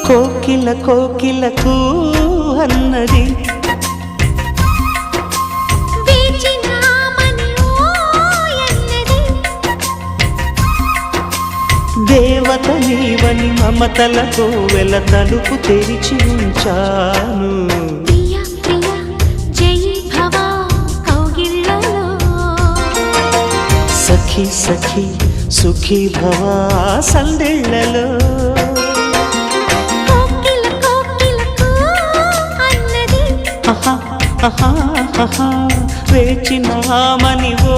కోకిల కోకిలకు అన్నది దేవత నీవని మమతలతో వెల తలుపు తెరిచి ఉంచాను. సఖీ సఖీ సుఖీ భవ సందేళ్లలో వేచినామని ఓ